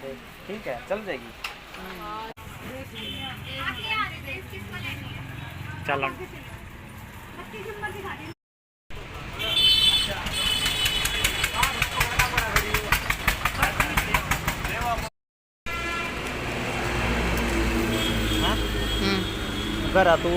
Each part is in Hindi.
ठीक है, चल जाएगी। चल घर आ तू।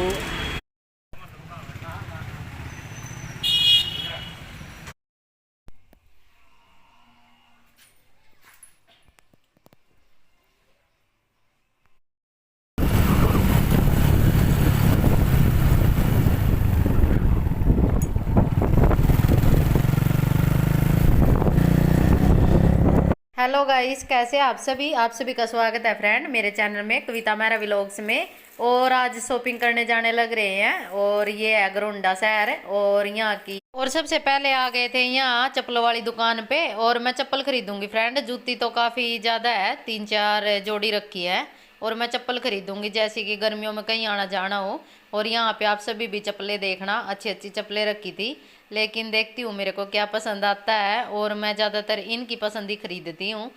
हेलो गाइस, कैसे आप सभी का स्वागत है फ्रेंड मेरे चैनल में कविता मेहरा व्लॉग्स में। और आज शॉपिंग करने जाने लग रहे हैं और ये है गरोंडा शहर और यहाँ की। और सबसे पहले आ गए थे यहाँ चप्पलों वाली दुकान पे और मैं चप्पल खरीदूंगी फ्रेंड। जूती तो काफ़ी ज़्यादा है, 3-4 जोड़ी रखी है और मैं चप्पल खरीदूंगी जैसे कि गर्मियों में कहीं आना जाना हो। और यहाँ पे आप सभी भी चप्पलें देखना, अच्छी अच्छी चप्पलें रखी थी, लेकिन देखती हूँ मेरे को क्या पसंद आता है और मैं ज़्यादातर इनकी पसंद ही खरीदती हूँ।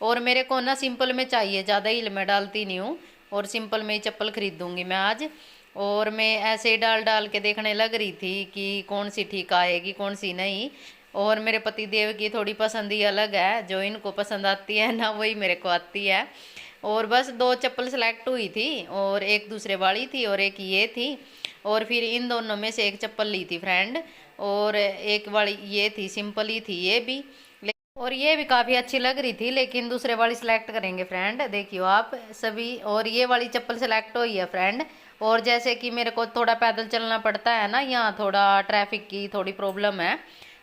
और मेरे को ना सिंपल में चाहिए, ज़्यादा हिल में डालती नहीं हूँ और सिंपल में ही चप्पल खरीदूंगी मैं आज। और मैं ऐसे ही डाल डाल के देखने लग रही थी कि कौन सी ठीक आएगी कौन सी नहीं। और मेरे पति देव की थोड़ी पसंद ही अलग है, जो इनको पसंद आती है ना वही मेरे को आती है। और बस 2 चप्पल सेलेक्ट हुई थी और एक दूसरे वाली थी और एक ये थी। और फिर इन दोनों में से एक चप्पल ली थी फ्रेंड और एक वाली ये थी, सिंपल ही थी ये भी। और ये भी काफ़ी अच्छी लग रही थी, लेकिन दूसरे वाली सिलेक्ट करेंगे फ्रेंड, देखियो आप सभी। और ये वाली चप्पल सेलेक्ट हुई है फ्रेंड। और जैसे कि मेरे को थोड़ा पैदल चलना पड़ता है ना, यहाँ थोड़ा ट्रैफिक की थोड़ी प्रॉब्लम है,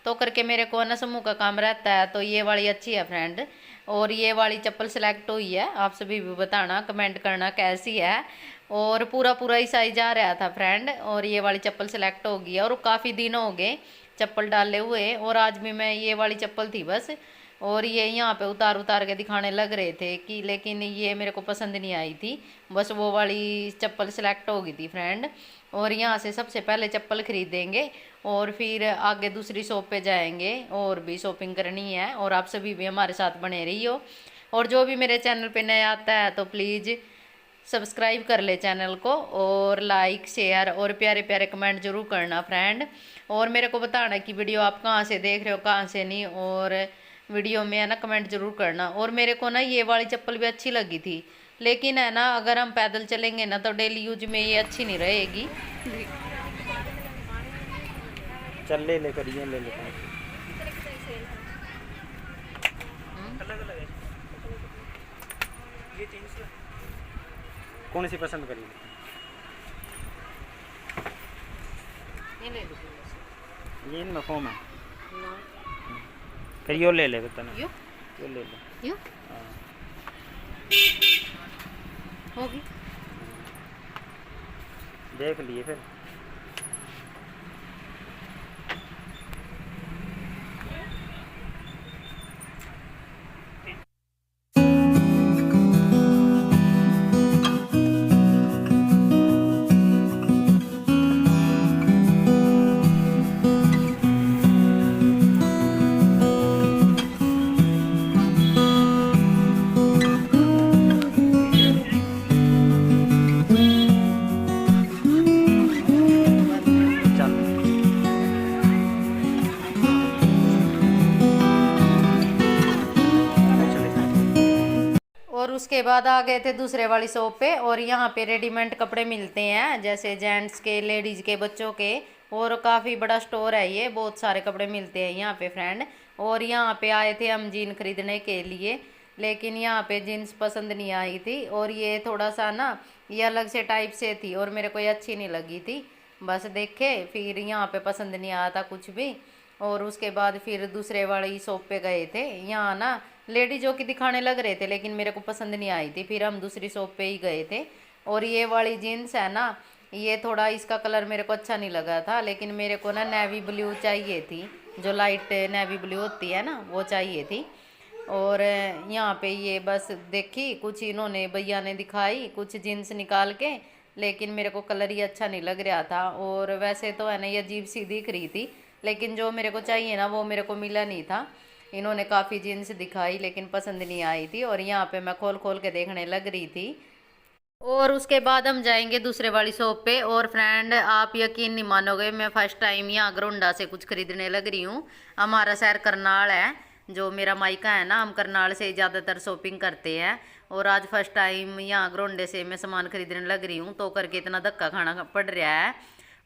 तो करके मेरे को ना समूह का काम रहता है, तो ये वाली अच्छी है फ्रेंड। और ये वाली चप्पल सेलेक्ट हुई है, आप सभी भी बताना कमेंट करना कैसी है। और पूरा पूरा ही साइज आ रहा था फ्रेंड और ये वाली चप्पल सेलेक्ट हो गई है। और काफ़ी दिन हो गए चप्पल डाले हुए और आज भी मैं ये वाली चप्पल थी बस। और ये यहाँ पे उतार उतार के दिखाने लग रहे थे कि, लेकिन ये मेरे को पसंद नहीं आई थी, बस वो वाली चप्पल सेलेक्ट हो गई थी फ्रेंड। और यहाँ से सबसे पहले चप्पल खरीदेंगे और फिर आगे दूसरी शॉप पे जाएंगे और भी शॉपिंग करनी है। और आप सभी भी हमारे साथ बने रहियो। और जो भी मेरे चैनल पे नया आता है तो प्लीज़ सब्सक्राइब कर ले चैनल को और लाइक शेयर और प्यारे प्यारे कमेंट जरूर करना फ्रेंड। और मेरे को बताना कि वीडियो आप कहाँ से देख रहे हो कहाँ से नहीं, और वीडियो में है ना कमेंट जरूर करना। और मेरे को ना ये वाली चप्पल भी अच्छी लगी थी, लेकिन है ना अगर हम पैदल चलेंगे ना तो डेली यूज में ये अच्छी नहीं रहेगी। चल ले ले करिए, ले लेते हैं। कौन सी पसंद करी? ये ले लो। ये इनमें फॉर्म है फिर यो ले ले बताना। यो यो ले ले। यो हाँ, होगी। देख लिए फिर। चल और उसके बाद आ गए थे दूसरे वाली शॉप पे और यहाँ पे रेडीमेड कपड़े मिलते हैं, जैसे जेंट्स के, लेडीज के, बच्चों के। और काफ़ी बड़ा स्टोर है ये, बहुत सारे कपड़े मिलते हैं यहाँ पे फ्रेंड। और यहाँ पे आए थे हम जीन खरीदने के लिए, लेकिन यहाँ पे जीन्स पसंद नहीं आई थी और ये थोड़ा सा ना ये अलग से टाइप से थी और मेरे को ये अच्छी नहीं लगी थी। बस देखे फिर यहाँ पे पसंद नहीं आया था कुछ भी। और उसके बाद फिर दूसरे वाली शॉप पे गए थे, यहाँ ना लेडीजों की दिखाने लग रहे थे, लेकिन मेरे को पसंद नहीं आई थी, फिर हम दूसरी शॉप पे ही गए थे। और ये वाली जीन्स है ना, ये थोड़ा इसका कलर मेरे को अच्छा नहीं लगा था, लेकिन मेरे को ना नेवी ब्लू चाहिए थी, जो लाइट नेवी ब्लू होती है ना वो चाहिए थी। और यहाँ पे ये बस देखी कुछ इन्होंने भैया ने दिखाई कुछ जीन्स निकाल के, लेकिन मेरे को कलर ही अच्छा नहीं लग रहा था। और वैसे तो है ना ये अजीब सी दिख रही थी, लेकिन जो मेरे को चाहिए ना वो मेरे को मिला नहीं था। इन्होंने काफ़ी जीन्स दिखाई लेकिन पसंद नहीं आई थी, और यहाँ पे मैं खोल खोल के देखने लग रही थी। और उसके बाद हम जाएंगे दूसरे वाली शॉप पे। और फ्रेंड आप यकीन नहीं मानोगे, मैं फर्स्ट टाइम यहाँ गरोंडा से कुछ खरीदने लग रही हूँ। हमारा शहर करनाल है, जो मेरा मायका है ना, हम करनाल से ज़्यादातर शॉपिंग करते हैं। और आज फर्स्ट टाइम यहाँ गरोंडे से मैं सामान खरीदने लग रही हूँ, तो करके इतना धक्का खाना पड़ रहा है।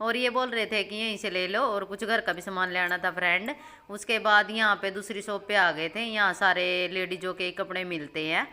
और ये बोल रहे थे कि यहीं से ले लो, और कुछ घर का भी सामान लेना था फ्रेंड। उसके बाद यहाँ पे दूसरी शॉप पे आ गए थे, यहाँ सारे लेडीजों के कपड़े मिलते हैं।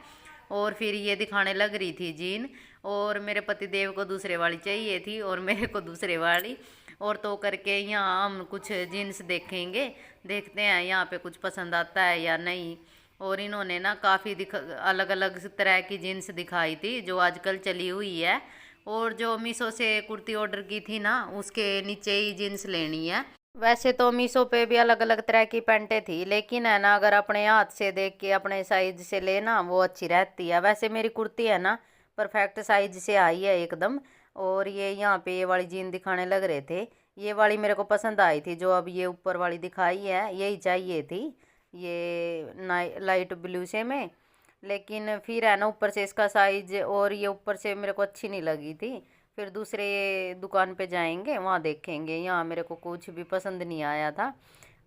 और फिर ये दिखाने लग रही थी जीन, और मेरे पति देव को दूसरे वाली चाहिए थी और मेरे को दूसरे वाली। और तो करके यहाँ हम कुछ जीन्स देखेंगे, देखते हैं यहाँ पे कुछ पसंद आता है या नहीं। और इन्होंने ना काफ़ी अलग अलग तरह की जीन्स दिखाई थी जो आजकल चली हुई है। और जो मीशो से कुर्ती ऑर्डर की थी ना, उसके नीचे ही जीन्स लेनी है। वैसे तो मीशो पे भी अलग अलग तरह की पैंटें थी, लेकिन है ना, अगर अपने हाथ से देख के अपने साइज से लेना वो अच्छी रहती है। वैसे मेरी कुर्ती है ना परफेक्ट साइज से आई है एकदम। और ये यहाँ पे ये वाली जीन दिखाने लग रहे थे, ये वाली मेरे को पसंद आई थी, जो अब ये ऊपर वाली दिखाई है यही चाहिए थी, ये लाइट ब्लू से में। लेकिन फिर है ना ऊपर से इसका साइज और ये ऊपर से मेरे को अच्छी नहीं लगी थी। फिर दूसरे दुकान पे जाएंगे, वहाँ देखेंगे। यहाँ मेरे को कुछ भी पसंद नहीं आया था,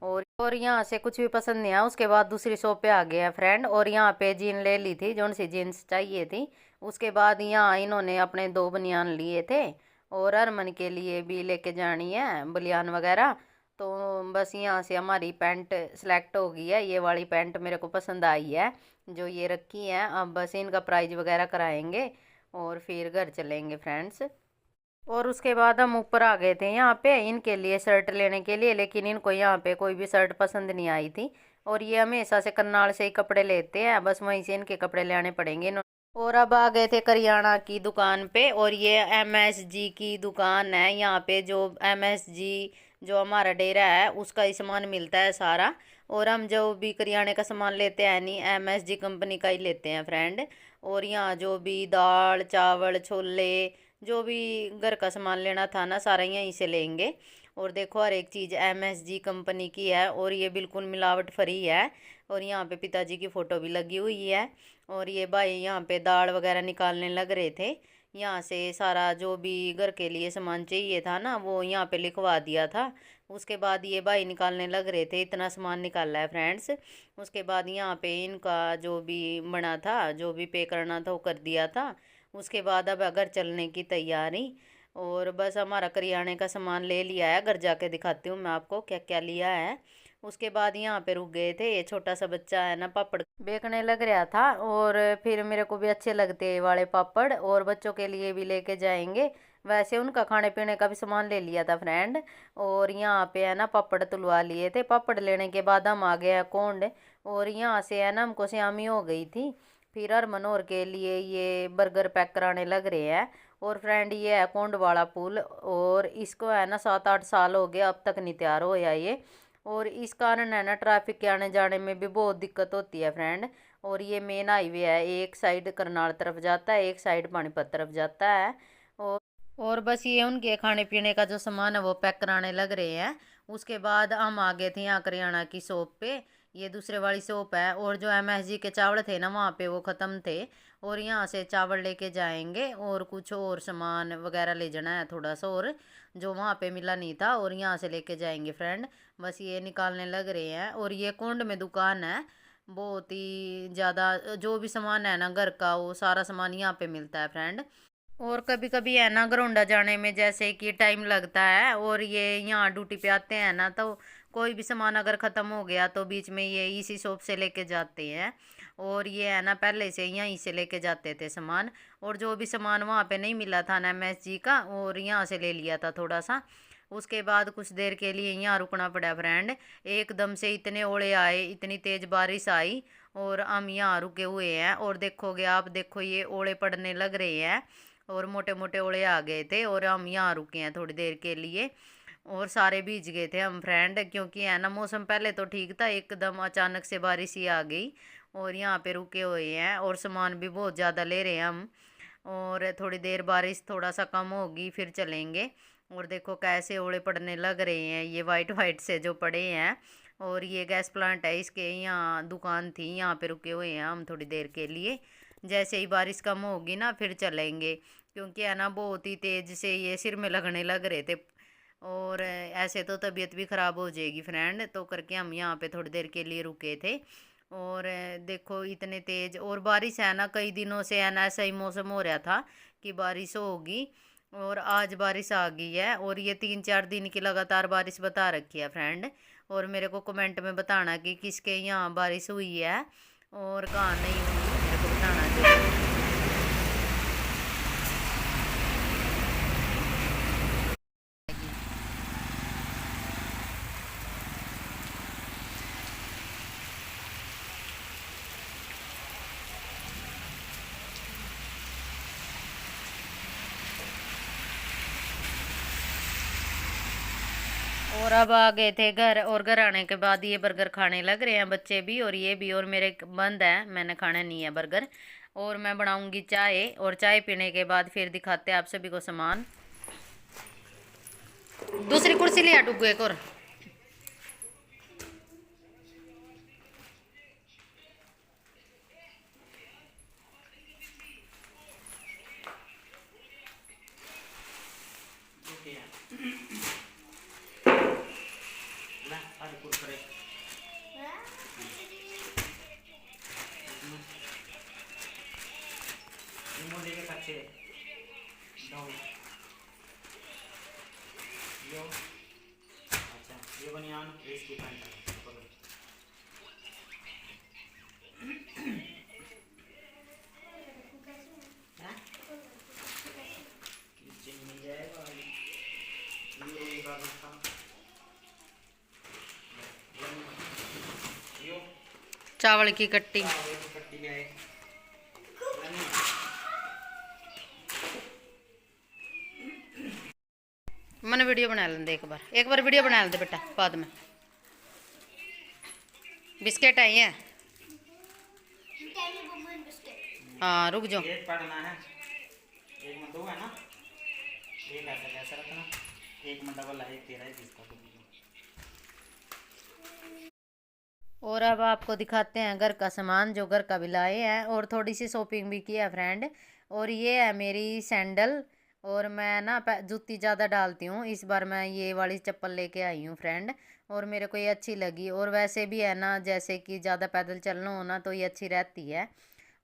और यहाँ से कुछ भी पसंद नहीं आया। उसके बाद दूसरी शॉप पे आ गया फ्रेंड, और यहाँ पे जीन ले ली थी, जो सी जीन्स चाहिए थी। उसके बाद यहाँ इन्होंने अपने 2 बनियान लिए थे, और हरमन के लिए भी लेके जानी है बलियान वगैरह। तो बस यहाँ से हमारी पैंट सेलेक्ट हो गई है, ये वाली पैंट मेरे को पसंद आई है जो ये रखी है। अब बस इनका प्राइस वगैरह कराएंगे और फिर घर चलेंगे फ्रेंड्स। और उसके बाद हम ऊपर आ गए थे यहाँ पे इनके लिए शर्ट लेने के लिए, लेकिन इनको यहाँ पे कोई भी शर्ट पसंद नहीं आई थी। और ये हमेशा से करनाल से ही कपड़े लेते हैं, बस वहीं से इनके कपड़े लेने पड़ेंगे। और अब आ गए थे करियाना की दुकान पे, और ये MSG की दुकान है। यहाँ पे जो MSG जो हमारा डेरा है उसका ही सामान मिलता है सारा। और हम जो भी करियाने का सामान लेते हैं नहीं, MSG कंपनी का ही लेते हैं फ्रेंड। और यहाँ जो भी दाल चावल छोले जो भी घर का सामान लेना था ना, सारा यहीं से लेंगे। और देखो हर एक चीज़ MSG कंपनी की है, और ये बिल्कुल मिलावट फ्री है। और यहाँ पे पिताजी की फ़ोटो भी लगी हुई है। और ये भाई यहाँ पे दाल वगैरह निकालने लग रहे थे। यहाँ से सारा जो भी घर के लिए सामान चाहिए था ना, वो यहाँ पे लिखवा दिया था। उसके बाद ये भाई निकालने लग रहे थे, इतना सामान निकाला है फ्रेंड्स। उसके बाद यहाँ पे इनका जो भी बना था, जो भी पे करना था वो कर दिया था। उसके बाद अब घर चलने की तैयारी। और बस हमारा करियाने का सामान ले लिया है, घर जाके दिखाती हूँ मैं आपको क्या क्या लिया है। उसके बाद यहाँ पे रुक गए थे, ये छोटा सा बच्चा है ना पापड़ बेचने लग रहा था, और फिर मेरे को भी अच्छे लगते हैं ये वाले पापड़, और बच्चों के लिए भी लेके जाएंगे। वैसे उनका खाने पीने का भी सामान ले लिया था फ्रेंड। और यहाँ पे है ना पापड़ तुलवा लिए थे। पापड़ लेने के बाद हम आ गए हैं कोंड, और यहाँ से है ना हमको श्यामी हो गई थी। फिर हरमन और के लिए ये बर्गर पैक कराने लग रहे हैं। और फ्रेंड ये है कोंड वाला पुल, और इसको है ना 7-8 साल हो गए, अब तक नहीं तैयार होया ये। और इस कारण है ना ट्रैफिक के आने जाने में भी बहुत दिक्कत होती है फ्रेंड। और ये मेन हाईवे है, एक साइड करनाल तरफ जाता है, एक साइड पानीपत तरफ जाता है। और और बस ये उनके खाने पीने का जो सामान है वो पैक कराने लग रहे हैं। उसके बाद हम आ गए थे यहाँ करियाना की शॉप पे, ये दूसरे वाली शॉप है। और जो MSG के चावल थे ना वहाँ पे वो ख़त्म थे, और यहाँ से चावल लेके जाएंगे और कुछ और सामान वगैरह ले जाना है थोड़ा सा, और जो वहाँ पे मिला नहीं था, और यहाँ से लेके जाएंगे फ्रेंड। बस ये निकालने लग रहे हैं। और ये कुंड में दुकान है, बहुत ही ज़्यादा जो भी सामान है ना घर का वो सारा सामान यहाँ पे मिलता है फ्रेंड। और कभी कभी है ना गरोंडा जाने में जैसे कि टाइम लगता है, और ये यहाँ ड्यूटी पे आते हैं ना, तो कोई भी सामान अगर ख़त्म हो गया तो बीच में ये इसी शॉप से लेके जाते हैं। और ये है ना पहले से यहीं से लेके जाते थे सामान, और जो भी सामान वहाँ पे नहीं मिला था ना MSG का, और यहाँ से ले लिया था थोड़ा सा। उसके बाद कुछ देर के लिए यहाँ रुकना पड़ा फ्रेंड, एकदम से इतने ओले आए, इतनी तेज़ बारिश आई, और हम यहाँ रुके हुए हैं। और देखोगे आप, देखो ये ओले पड़ने लग रहे हैं, और मोटे मोटे ओले आ गए थे, और हम यहाँ रुके हैं थोड़ी देर के लिए। और सारे भीज गए थे हम फ्रेंड, क्योंकि है ना मौसम पहले तो ठीक था, एकदम अचानक से बारिश ही आ गई। और यहाँ पे रुके हुए हैं, और सामान भी बहुत ज़्यादा ले रहे हैं हम। और थोड़ी देर बारिश थोड़ा सा कम होगी फिर चलेंगे। और देखो कैसे ओले पड़ने लग रहे हैं, ये वाइट वाइट से जो पड़े हैं, और ये गैस प्लांट है, इसके यहाँ दुकान थी, यहाँ पे रुके हुए हैं हम थोड़ी देर के लिए। जैसे ही बारिश कम होगी ना फिर चलेंगे, क्योंकि है ना बहुत ही तेज़ से ये सिर में लगने लग रहे थे, और ऐसे तो तबीयत भी ख़राब हो जाएगी फ्रेंड, तो करके हम यहाँ पे थोड़ी देर के लिए रुके थे। और देखो इतने तेज़ और बारिश है ना, कई दिनों से है ना ऐसा ही मौसम हो रहा था कि बारिश होगी, और आज बारिश आ गई है। और ये 3-4 दिन की लगातार बारिश बता रखी है फ्रेंड। और मेरे को कमेंट में बताना कि किसके यहाँ बारिश हुई है और कहाँ नहीं हुई, मेरे को बताना जरूर। और अब आ गए थे घर, और घर आने के बाद ये बर्गर खाने लग रहे हैं बच्चे भी और ये भी, और मेरे बंद है, मैंने खाना नहीं है बर्गर। और मैं बनाऊंगी चाय, और चाय पीने के बाद फिर दिखाते हैं आप सभी को सामान। दूसरी कुर्सी ले आ डुगू एक और। अच्छा ये बनियान इसकी पैंट चावल की कट्टी। मैंने वीडियो बना लेंगे एक बार वीडियो बना लेते बेटा, बाद में। बिस्किट आई है, हाँ रुक जाओ। एक पढ़ना है, एक में 2 है ना, एक ऐसा कैसा रखना, एक में डबल है, एक तेरा है जिसका। और अब आपको दिखाते हैं घर का सामान जो घर का भी लाए हैं, और थोड़ी सी शॉपिंग भी की है फ्रेंड। और ये है मेरी सैंडल, और मैं ना जूती ज़्यादा डालती हूँ, इस बार मैं ये वाली चप्पल लेके आई हूँ फ्रेंड, और मेरे को ये अच्छी लगी। और वैसे भी है ना, जैसे कि ज़्यादा पैदल चलना हो ना तो ये अच्छी रहती है।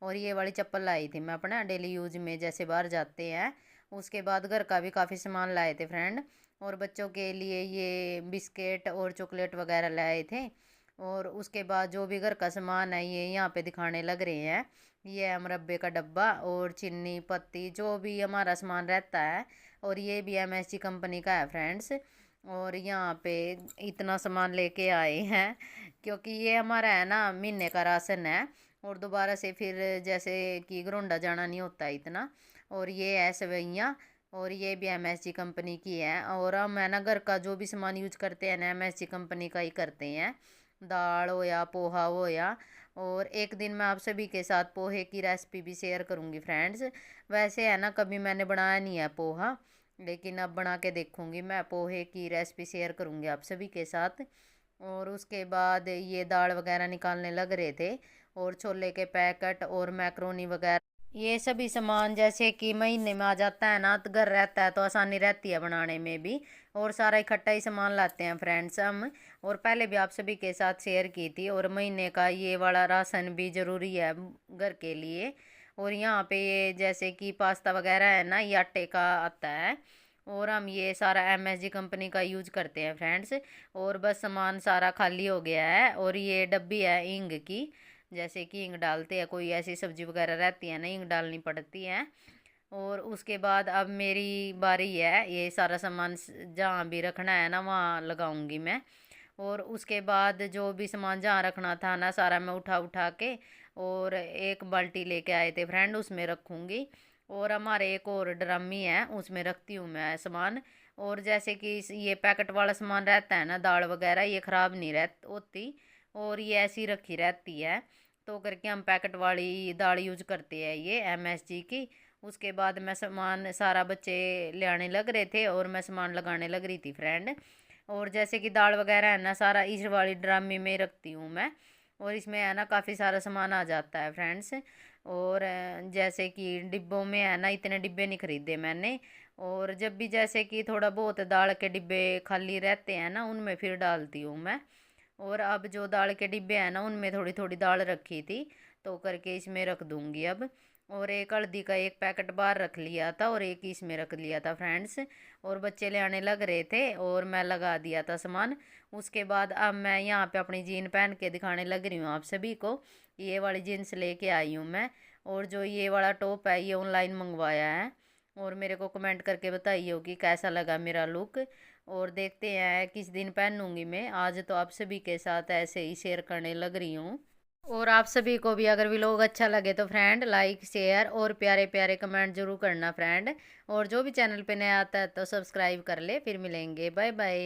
और ये वाली चप्पल लाई थी मैं अपना डेली यूज में, जैसे बाहर जाते हैं। उसके बाद घर का भी काफ़ी सामान लाए थे फ्रेंड, और बच्चों के लिए ये बिस्किट और चॉकलेट वगैरह लाए थे। और उसके बाद जो भी घर का सामान है ये यहाँ पे दिखाने लग रहे हैं। ये है मुरब्बे का डब्बा और चीनी पत्ती, जो भी हमारा सामान रहता है। और ये भी MSG कंपनी का है फ्रेंड्स। और यहाँ पे इतना सामान लेके आए हैं, क्योंकि ये हमारा है ना महीने का राशन है, और दोबारा से फिर जैसे कि घरोंडा जाना नहीं होता इतना। और ये है सेवइयाँ, और ये भी MSG कंपनी की है। और हम है ना घर का जो भी सामान यूज करते हैं ना MSG कंपनी का ही करते हैं, दाल हो या पोहा हो या। और एक दिन मैं आप सभी के साथ पोहे की रेसिपी भी शेयर करूंगी फ्रेंड्स। वैसे है ना कभी मैंने बनाया नहीं है पोहा, लेकिन अब बना के देखूंगी मैं, पोहे की रेसिपी शेयर करूंगी आप सभी के साथ। और उसके बाद ये दाल वगैरह निकालने लग रहे थे, और छोले के पैकेट और मैक्रोनी वगैरह, ये सभी सामान जैसे कि महीने में आ जाता है ना, तो घर रहता है तो आसानी रहती है बनाने में भी। और सारा इकट्ठा ही सामान लाते हैं फ्रेंड्स हम, और पहले भी आप सभी के साथ शेयर की थी। और महीने का ये वाला राशन भी ज़रूरी है घर के लिए। और यहाँ पे ये जैसे कि पास्ता वगैरह है ना, ये आटे का आता है, और हम ये सारा MSG कंपनी का यूज करते हैं फ्रेंड्स। और बस सामान सारा खाली हो गया है। और ये डब्बी है हींग की, जैसे कि हींग डालते हैं, कोई ऐसी सब्जी वगैरह रहती है ना हींग डालनी पड़ती है। और उसके बाद अब मेरी बारी है, ये सारा सामान जहाँ भी रखना है ना वहाँ लगाऊंगी मैं। और उसके बाद जो भी सामान जहाँ रखना था ना सारा मैं उठा उठा के और एक बाल्टी लेके आए थे फ्रेंड, उसमें रखूँगी। और हमारे एक और ड्रमी है, उसमें रखती हूँ मैं सामान। और जैसे कि ये पैकेट वाला सामान रहता है ना, दाल वगैरह, ये ख़राब नहीं होती, और ये ऐसी रखी रहती है। तो करके हम पैकेट वाली दाल यूज करते हैं ये MSG की। उसके बाद मैं सामान सारा बच्चे ले आने लग रहे थे, और मैं सामान लगाने लग रही थी फ्रेंड। और जैसे कि दाल वगैरह है ना, सारा इस वाली ड्रामे में रखती हूँ मैं। और इसमें है ना काफ़ी सारा सामान आ जाता है फ्रेंड्स। और जैसे कि डिब्बों में है ना, इतने डिब्बे नहीं खरीदे मैंने। और जब भी जैसे कि थोड़ा बहुत दाल के डिब्बे खाली रहते हैं ना, उनमें फिर डालती हूँ मैं। और अब जो दाल के डिब्बे हैं ना, उनमें थोड़ी थोड़ी दाल रखी थी, तो करके इसमें रख दूंगी अब। और एक हल्दी का एक पैकेट बाहर रख लिया था और एक इसमें रख लिया था फ्रेंड्स। और बच्चे ले आने लग रहे थे और मैं लगा दिया था सामान। उसके बाद अब मैं यहाँ पे अपनी जीन पहन के दिखाने लग रही हूँ आप सभी को। ये वाली जीन्स लेके आई हूँ मैं। और जो ये वाला टॉप है, ये ऑनलाइन मंगवाया है। और मेरे को कमेंट करके बताइए कि कैसा लगा मेरा लुक। और देखते हैं किस दिन पहनूंगी मैं। आज तो आप सभी के साथ ऐसे ही शेयर करने लग रही हूँ। और आप सभी को भी अगर व्लॉग अच्छा लगे तो फ्रेंड लाइक शेयर और प्यारे प्यारे कमेंट जरूर करना फ्रेंड। और जो भी चैनल पे नया आता है तो सब्सक्राइब कर ले। फिर मिलेंगे, बाय बाय।